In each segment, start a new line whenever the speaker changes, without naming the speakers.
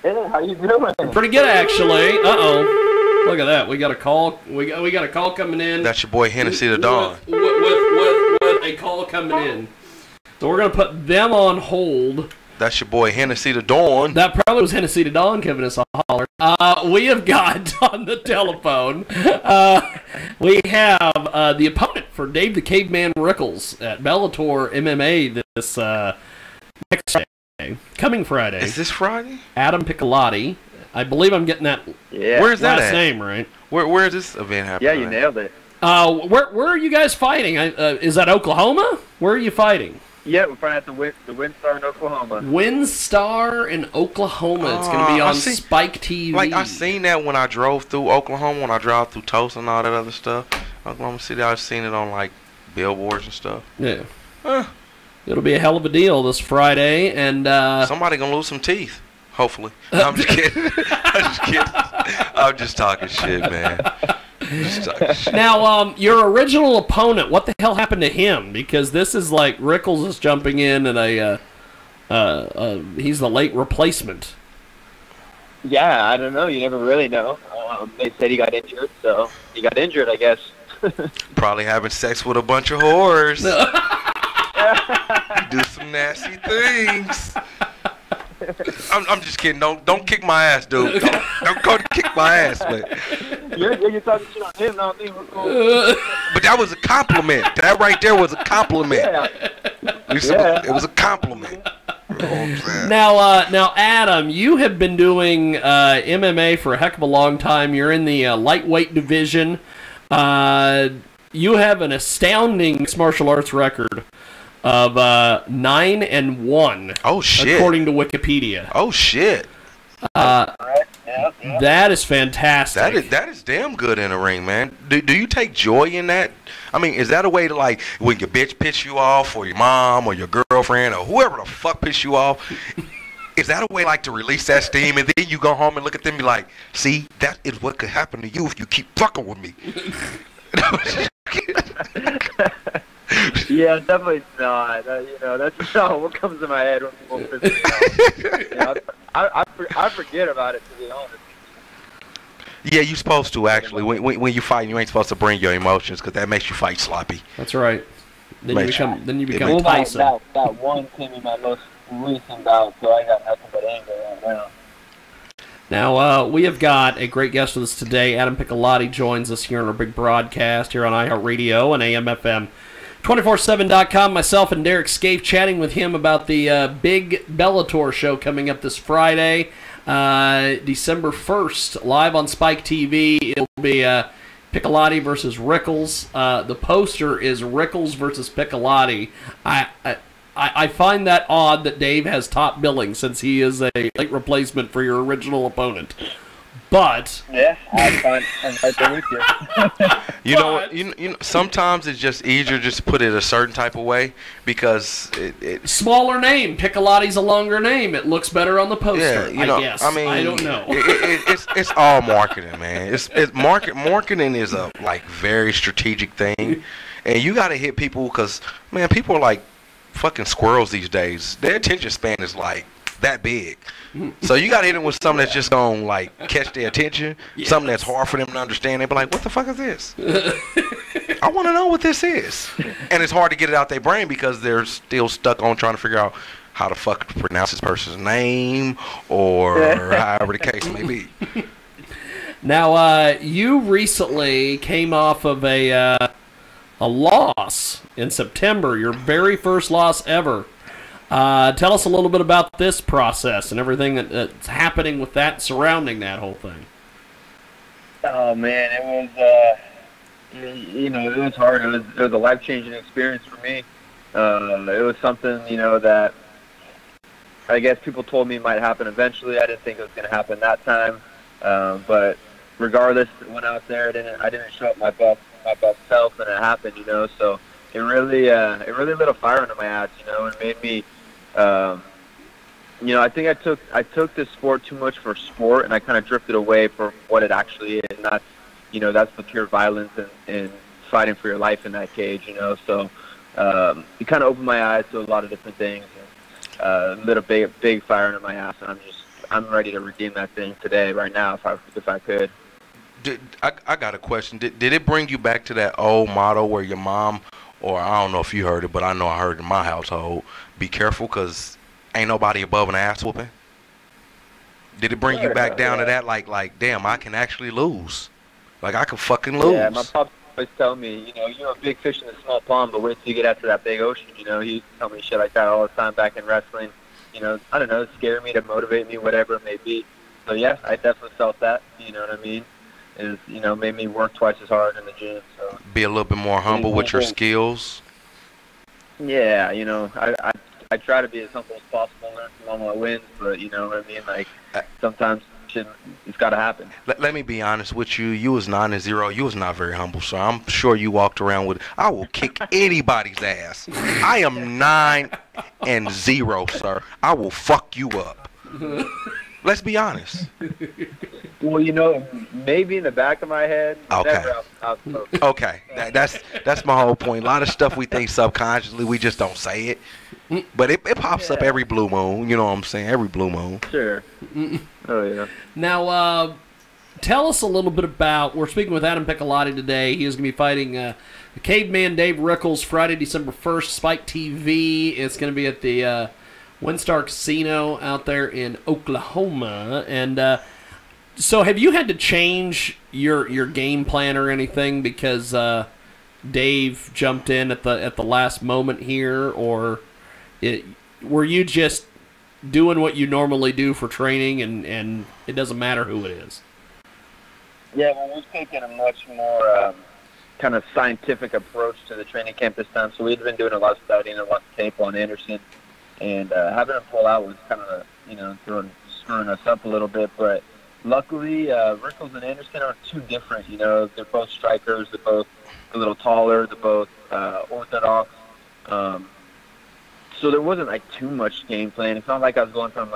Hey, how you doing?
Pretty good, actually. Uh-oh. Look at that. We got a call. We got a call coming in.
That's your boy Hennessy the Dawn.
With a call coming in. So we're going to put them on hold.
That's your boy Hennessy the Dawn.
That probably was Hennessy the Dawn giving us a holler. We have got on the telephone, we have the opponent for Dave the Caveman Rickles at Bellator MMA this next Friday, coming Friday.
Is this Friday?
Adam Piccolatti. I believe I'm getting that
Where's that
last
at?
name right.
Where is this event happening?
Yeah, you nailed it.
Where are you guys fighting? Is that Oklahoma? Where are you fighting?
Yeah, we're fighting at the WinStar in Oklahoma.
WinStar in Oklahoma. It's going to be on Spike TV.
Like, I seen that when I drove through Oklahoma, when I drove through Tulsa and all that other stuff. Oklahoma City, I've seen it on, like, billboards and stuff.
Yeah. It'll be a hell of a deal this Friday, and
somebody going to lose some teeth, hopefully. No, I'm just kidding. I'm just kidding. I'm just talking shit, man.
Now, your original opponent, what the hell happened to him? Because this is like Rickles is jumping in, and he's the late replacement.
Yeah, I don't know. You never really know. They said he got injured, so he got injured, I guess.
Probably having sex with a bunch of whores. Do some nasty things. I'm just kidding. Don't kick my ass, dude. Don't go to kick my ass, man.
You're talking shit on him, not me.
But that was a compliment. That right there was a compliment.
Yeah.
It was a compliment.
Now, Adam, you have been doing MMA for a heck of a long time. You're in the lightweight division. You have an astounding mixed martial arts record of 9-1.
Oh shit!
According to Wikipedia.
Oh shit!
That is fantastic.
That is damn good in the ring, man. Do you take joy in that? I mean, is that a way to, like, when your bitch piss you off, or your mom, or your girlfriend, or whoever the fuck piss you off? Is that a way, like, to release that steam, and then you go home and look at them and be like, see, that is what could happen to you if you keep fucking with me?
Yeah, definitely not. That's not what comes to my head when people piss me off. I forget about it, to be honest.
Yeah, you're supposed to, actually. When you fight, you ain't supposed to bring your emotions, because that makes you fight sloppy.
That's right. Then you become Tyson.
That one came in my most recent bout, so I got nothing but anger right now.
Now, we have got a great guest with us today. Adam Piccolatti joins us here on our big broadcast here on iHeartRadio and AMFM. 247.com, myself and Derrick Scaife chatting with him about the big Bellator show coming up this Friday, December 1st, live on Spike TV. It'll be Piccolatti versus Rickles. The poster is Rickles versus Piccolatti. I find that odd that Dave has top billing since he is a late replacement for your original opponent. But
yeah, I'm right there with you.
You know, sometimes it's just easier just to put it a certain type of way, because it
smaller name. Piccolotti's a longer name. It looks better on the poster.
Yeah, I guess. I mean, I don't know. It's all marketing, man. Marketing is a very strategic thing, and you got to hit people, because man, people are like fucking squirrels these days. Their attention span is like that big. So you gotta hit them with something that's just gonna catch their attention, something that's hard for them to understand. They be like, what the fuck is this? I want to know what this is. And it's hard to get it out their brain, because they're still stuck on trying to figure out how the fuck to pronounce this person's name, or however the case may be.
Now, you recently came off of a loss in September, your very first loss ever. Tell us a little bit about this process and everything that's happening with that, surrounding that whole thing.
Oh man, it was it was hard. It was a life-changing experience for me. It was something that I guess people told me might happen eventually. I didn't think it was going to happen that time, but regardless, when I was there, I didn't show up my best self, and it happened. So it really lit a fire under my ass. And made me. I think I took this sport too much for sport, and I kind of drifted away from what it actually is. And that's the pure violence and fighting for your life in that cage. So it kind of opened my eyes to a lot of different things, and lit a big fire under my ass. And I'm ready to redeem that thing today, right now, if I could.
I got a question. Did it bring you back to that old motto where your mom, or I don't know if you heard it, but I know I heard it in my household, be careful because ain't nobody above an ass whooping? Did it bring you back down to that, like, damn, I can actually lose? Like, I can fucking lose.
Yeah, my pops always tell me, you're a big fish in a small pond, but wait till you get out to that big ocean. He used to tell me shit like that all the time back in wrestling. I don't know, scare me, to motivate me, whatever it may be. So, yeah, I definitely felt that, you know what I mean? Is made me work twice as hard in the gym. So
be a little bit more humble with your skills.
Yeah, I try to be as humble as possible, learn from all my wins, but you know what I mean. Like sometimes it's got to happen.
Let me be honest with you. You was 9-0. You was not very humble, so I'm sure you walked around with, I will kick anybody's ass. I am 9-0, sir. I will fuck you up. Let's be honest.
Well, maybe in the back of my head.
Okay. Okay. That's my whole point. A lot of stuff we think subconsciously, we just don't say it. But it pops up every blue moon. You know what I'm saying? Every blue moon.
Sure. Oh, yeah.
Now, tell us a little bit about, we're speaking with Adam Piccolatti today. He is going to be fighting Caveman Dave Rickles Friday, December 1st, Spike TV. It's going to be at the WinStar Casino out there in Oklahoma. And so have you had to change your game plan or anything because Dave jumped in at the last moment here, or were you just doing what you normally do for training and it doesn't matter who it is?
Yeah, well, we've taken a much more kind of scientific approach to the training camp this time. So we've been doing a lot of studying, a lot of tape on Anderson. And having him pull out was kind of, screwing us up a little bit. But luckily, Rickles and Anderson are too different. They're both strikers. They're both a little taller. They're both orthodox. So there wasn't, too much game plan. It's not like I was going from,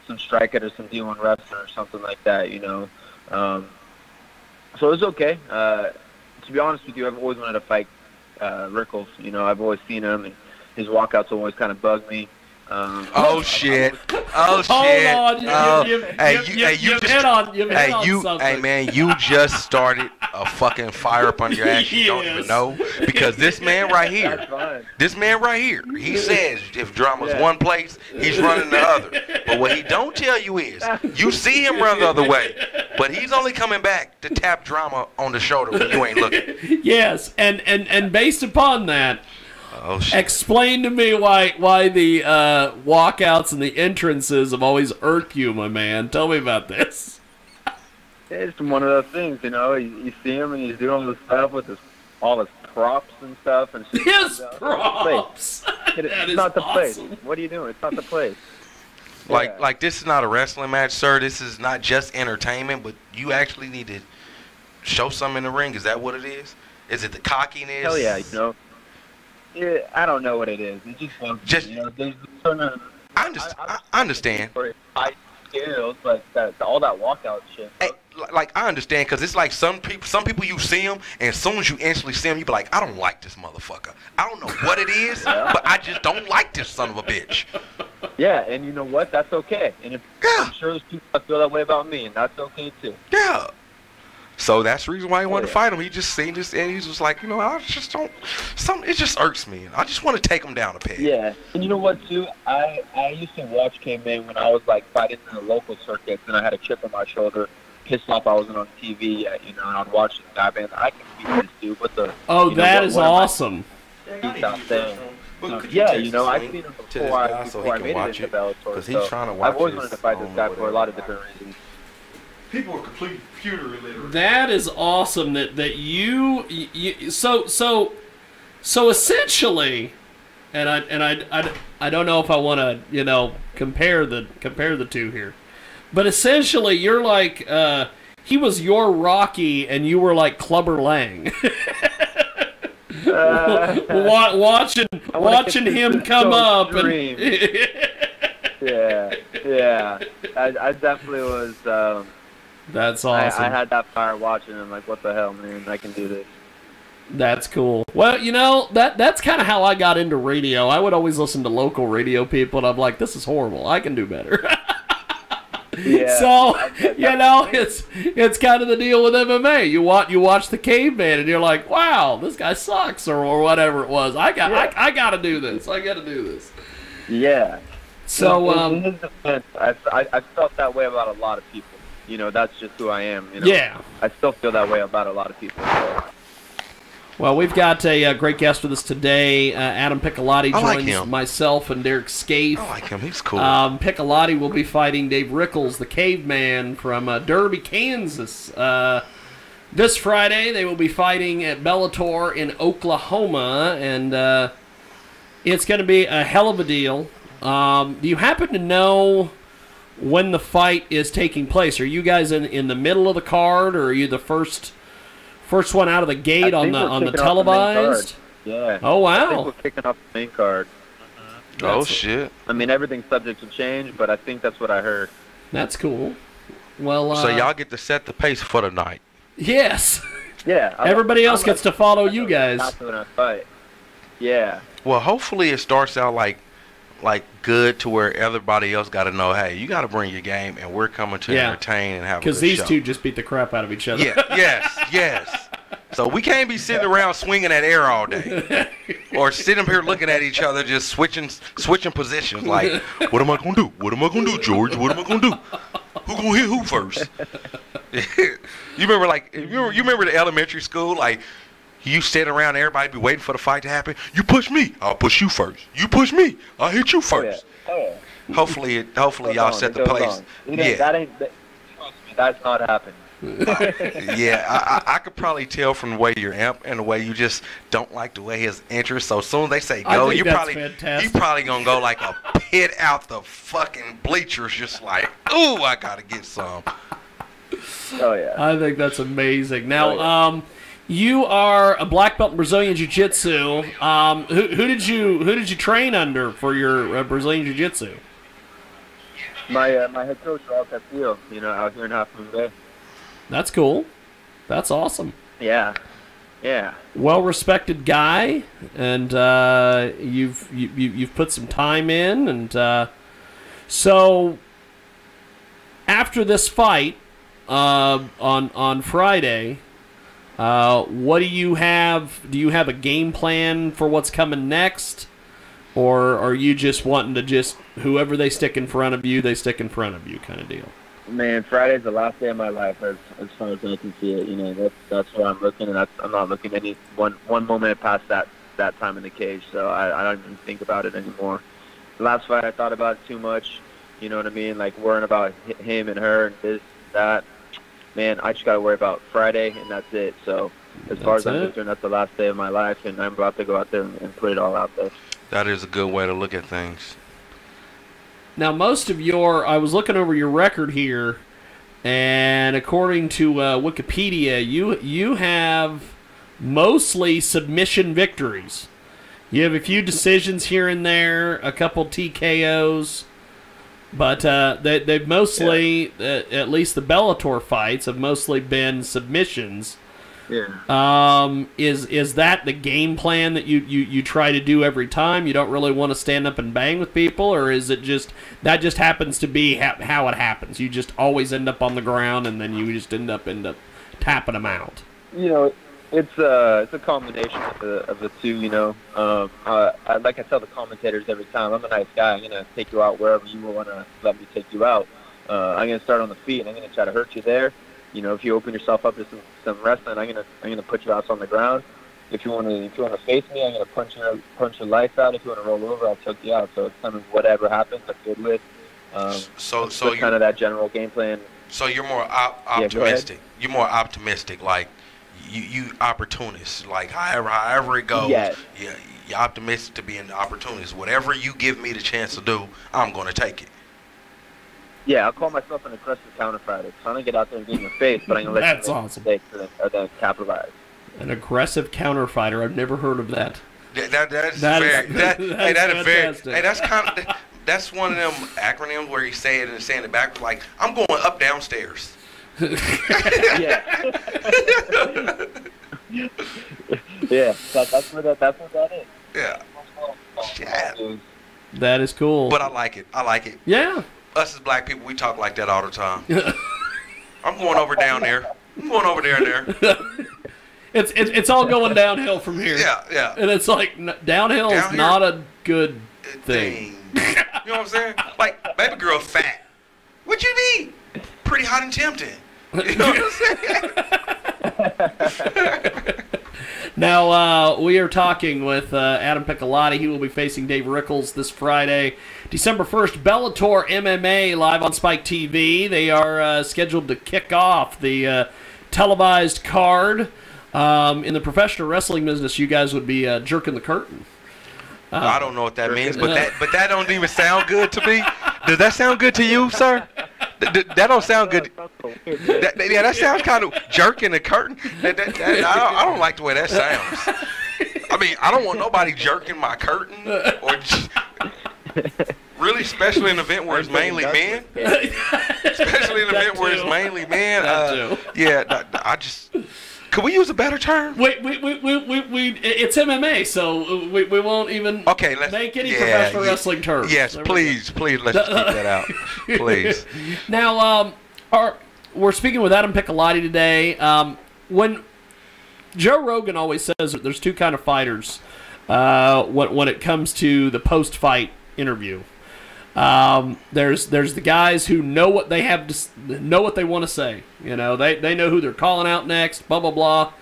some striker to some D1 wrestler or something like that, So it was okay. To be honest with you, I've always wanted to fight Rickles. I've always seen him, and his walkouts always kind of bug me.
Oh shit!
Hold on! You've hit on something.
Hey man, you just started a fucking fire up under your ass. You don't even know, because this man right here, he says if drama's one place, he's running the other. But what he don't tell you is, you see him run the other way, but he's only coming back to tap drama on the shoulder when you ain't looking.
Yes, and based upon that.
Oh, shit.
Explain to me why the walkouts and the entrances have always irked you, my man. Tell me about this.
It's one of those things, You see him and he's doing all this stuff with all his props and stuff. And
his props.
It's not the place. What are you doing? It's not the place.
Like this is not a wrestling match, sir. This is not just entertainment, but you actually need to show something in the ring. Is that what it is? Is it the cockiness?
Hell yeah, Yeah, I don't know what it is. It just there's certain.
I understand.
High skills, but all that walkout shit.
Hey, I understand, because it's like some people you see them, and as soon as you instantly see them, you be like, I don't like this motherfucker. I don't know what it is, but I just don't like this son of a bitch.
Yeah, and you know what? That's okay. And I'm sure there's people that feel that way about me, and that's okay too.
Yeah. So that's the reason why he wanted to fight him. He just seen this, and he's just like, I just don't. It just irks me. I just want to take him down a peg.
Yeah, and you know what too? I used to watch K-Man when I was fighting in the local circuits, and I had a chip on my shoulder, pissed off I wasn't on TV yet, and I'd watch this guy, man. I can beat this dude. What the?
Oh, that is awesome.
He's out there. Yeah, I've seen him before I made it into Bellator. So I've always wanted to fight this guy for a lot of different reasons.
People are completely computer illiterate.
That is awesome. That you so essentially, and I don't know if I want to compare the two here, but essentially you're like he was your Rocky and you were like Clubber Lang. watching him come up and
yeah, I definitely was.
That's awesome.
I had that fire watching him, like, what the hell, man? I can do this.
That's cool. Well, that's kind of how I got into radio. I would always listen to local radio people, and I'm like, this is horrible. I can do better.
Yeah.
So, it's kind of the deal with MMA. You watch the caveman, and you're like, wow, this guy sucks, or whatever it was. I got to do this. I got to do this.
Yeah.
So,
in his defense, I felt that way about a lot of people. That's just who I am.
Yeah.
I still feel that way about a lot of people. So.
Well, we've got a great guest with us today. Adam Piccolatti joins
him.
Myself and Derrick Scaife.
I like him. He's cool.
Piccolatti will be fighting Dave Rickles, the caveman from Derby, Kansas. This Friday, they will be fighting at Bellator in Oklahoma, and it's going to be a hell of a deal. Do you happen to know when the fight is taking place? Are you guys in the middle of the card, or are you the first one out of the gate on the televised?
Yeah.
Oh, wow.
I think we're kicking off the main card.
Oh, shit.
I mean, everything's subject to change, but I think that's what I heard.
That's cool. Well,
so y'all get to set the pace for the night.
Yes.
Yeah.
Everybody else gets to follow you guys.
When I fight. Yeah.
Well, hopefully it starts out like good to where everybody else got to know, hey, you got to bring your game, and we're coming to entertain and have a good show.
Because these two just beat the crap out of each other.
Yeah, yes. So we can't be sitting around swinging that air all day, or sitting up here looking at each other, just switching positions. Like, what am I gonna do? What am I gonna do, George? What am I gonna do? Who gonna hit who first? You remember the elementary school? Like, you sit around, everybody be waiting for the fight to happen. You push me, I'll push you first. You push me, I'll hit you first.
Oh, yeah.
Hopefully y'all set the pace.
That's not happening.
Yeah, I could probably tell from the way you're amped and the way you just don't like the way his interest. So as soon as they say go, you probably gonna go like a pit out the fucking bleachers, just like, ooh, I gotta get some.
Oh yeah.
I think that's amazing. Now, you are a black belt in Brazilian Jiu-Jitsu. Who did you train under for your Brazilian Jiu-Jitsu?
My head coach, Raul Castillo, out here in Half Moon Bay.
That's cool. That's awesome.
Yeah.
Well-respected guy, and you've put some time in, and so after this fight on Friday, what do you have? Do you have a game plan for what's coming next, or are you just wanting to whoever they stick in front of you, they stick in front of you kind of deal?
Man, Friday's the last day of my life as far as I can see it. That's where I'm looking, and I'm not looking any one moment past that time in the cage. So I don't even think about it anymore. The last fight, I thought about it too much. You know what I mean? Like worrying about him and her and this, that. Man, I just got to worry about Friday, and that's it. So as far as I'm concerned, that's the last day of my life, and I'm about to go out there and put it all out there. That
is a good way to look at things.
Now, I was looking over your record here, and according to Wikipedia, you have mostly submission victories. You have a few decisions here and there, a couple TKOs, but they've mostly, at least the Bellator fights, have mostly been submissions.
Yeah.
Is that the game plan that you try to do every time? You don't really want to stand up and bang with people, or is it just happens to be how it happens? You just always end up on the ground, and then you just end up tapping them out.
It's a combination of the two. Like I tell the commentators every time, I'm a nice guy. I'm gonna take you out wherever you want to let me take you out. I'm gonna start on the feet, and I'm gonna try to hurt you there. If you open yourself up to some wrestling, I'm gonna put your ass on the ground. If you want to face me, I'm gonna punch your life out. If you want to roll over, I'll choke you out. So it's kind of whatever happens, I'm good with. So kind of that general game plan.
So you're more optimistic. You're more optimistic, like you opportunist. Like however it goes,
yes.
Yeah, you're optimistic to be an opportunist. Whatever you give me the chance to do, I'm gonna take it.
Yeah, I'll call myself an aggressive counter fighter. So I'm going to get out there and get in your face, but I'm going to let you make mistakes or then capitalize.
An aggressive counter fighter. I've never heard of that.
That's one of them acronyms where you say it and say it back, like, I'm going up downstairs.
Yeah. Yeah, that's what that is.
Yeah.
That is cool.
But I like it.
Yeah.
Us as black people, we talk like that all the time. I'm going over down there. I'm going over there and there.
It's all going downhill from here.
Yeah.
And it's like downhill is not a good thing.
You know what I'm saying? Like, baby girl's fat. What you mean? Pretty hot and tempting. You know what I'm saying?
Now, we are talking with Adam Piccolatti. He will be facing Dave Rickles this Friday, December 1st. Bellator MMA live on Spike TV. They are scheduled to kick off the televised card. In the professional wrestling business, you guys would be jerking the curtain.
I don't know what that means, but that don't even sound good to me. Does that sound good to you, sir? That don't sound good. That sounds kind of jerking the curtain. I don't like the way that sounds. I mean, I don't want nobody jerking my curtain, or really, especially in an event where it's mainly men. Especially in an event where it's mainly men. I just. Could we use a better term?
It's MMA, so we won't even make any professional wrestling terms.
Yes, please, let's keep that out, please.
Now, we're speaking with Adam Piccolatti today. When Joe Rogan always says that there's two kind of fighters when it comes to the post-fight interview. There's the guys who know what they have to know, what they want to say. You know, they know who they're calling out next, blah blah blah.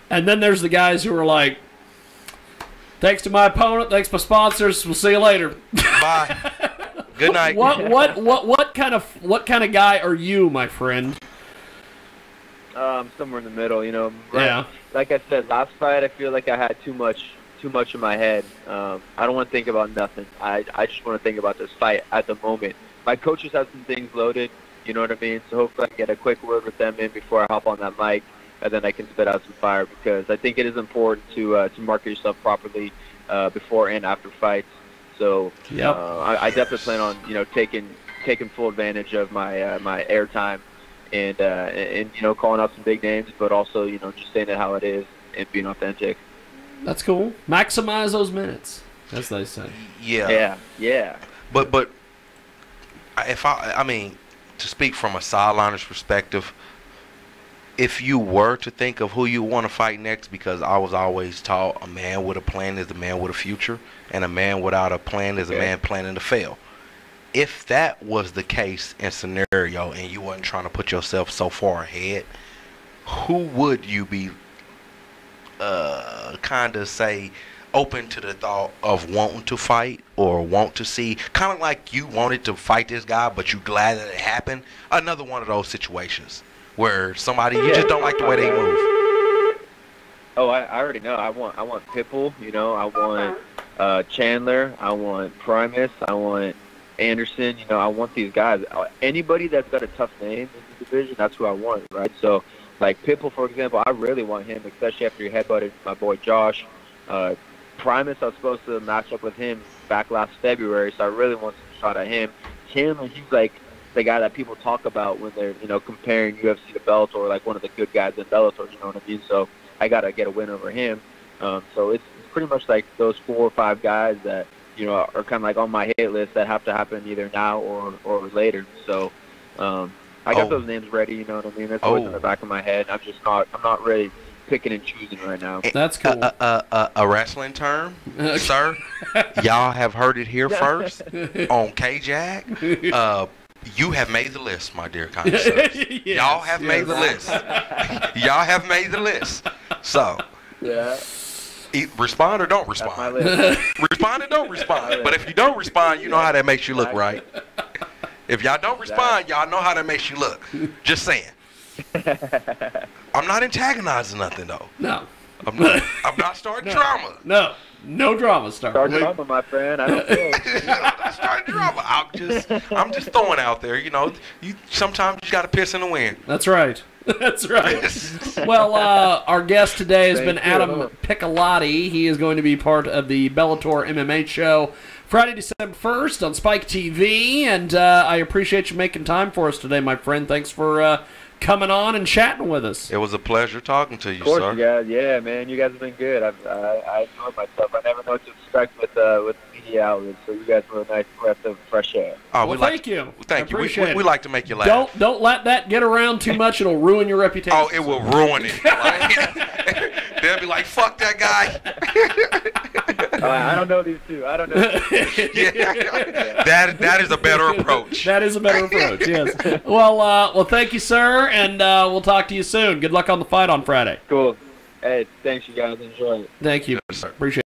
And then there's the guys who are like, "Thanks to my opponent, thanks to my sponsors. We'll see you later.
Bye. Good night."
What kind of guy are you, my friend?
Somewhere in the middle. You know.
Right? Yeah.
Like I said, last fight, I feel like I had too much in my head. I don't want to think about nothing. I just want to think about this fight at the moment. My coaches have some things loaded, you know what I mean? So hopefully I can get a quick word with them in before I hop on that mic, and then I can spit out some fire, because I think it is important to market yourself properly before and after fights. So I definitely plan on taking full advantage of my my airtime and calling out some big names, but also just saying it how it is and being authentic.
That's cool. Maximize those minutes, as they say.
Yeah. But if I mean, to speak from a sideliner's perspective, if you were to think of who you want to fight next, because I was always taught a man with a plan is a man with a future, and a man without a plan is a man planning to fail. If that was the case and scenario, and you wasn't trying to put yourself so far ahead, who would you be kind of say open to the thought of wanting to fight or want to see, kind of like you wanted to fight this guy but you glad that it happened? Another one of those situations where somebody you just don't like the way they move.
Oh, I already know. I want Pitbull, I want Chandler, I want Primus, I want Anderson, I want these guys. Anybody that's got a tough name in the division, that's who I want, right? So like Pitbull, for example, I really want him, especially after he headbutted my boy Josh. Primus, I was supposed to match up with him back last February, so I really want some shot at him. Chandler, he's like the guy that people talk about when they're, comparing UFC to Bellator, like one of the good guys in Bellator, you know what I mean? So I got to get a win over him. So it's pretty much like those 4 or 5 guys that, are kind of like on my hit list that have to happen either now or later. So, I got those names ready, you know what I mean? That's always in the back of my head. I'm not really picking and choosing right now.
That's cool.
A wrestling term, sir. Y'all have heard it here first on K-Jag. You have made the list, my dear connoisseurs. Y'all have made the list. Y'all have made the list. So, respond or don't respond. Respond or don't respond. But if you don't respond, you know how that makes you look, right? If y'all don't respond, y'all know how that makes you look. Just saying. I'm not antagonizing nothing, though.
No.
I'm not starting drama.
No drama
Start drama, my friend. I don't care.
I'm not starting drama. I'm just throwing out there. Sometimes you got to piss in the wind.
That's right. That's right. Well, our guest today has been Adam Piccolatti. He is going to be part of the Bellator MMA show Friday, December 1st on Spike TV, and I appreciate you making time for us today, my friend. Thanks for coming on and chatting with us.
It was a pleasure talking to you,
sir. Of course,
sir.
you guys. Yeah, man, you guys have been good. I enjoyed myself. I never know what to expect with me media outlets, so you guys were a nice breath of fresh air.
Oh,
well, thank you.
Thank you.
Appreciate it.
We like to make you laugh.
Don't let that get around too much. It'll ruin your reputation.
Oh, it will ruin it. They'll be like, fuck that guy.
I don't know these two. I don't know.
Yeah. That is a better approach.
That is a better approach, yes. Well, thank you, sir, and we'll talk to you soon. Good luck on the fight on Friday.
Cool. Hey, thanks, you guys. Enjoy it.
Thank you.
Yes, sir.
Appreciate it.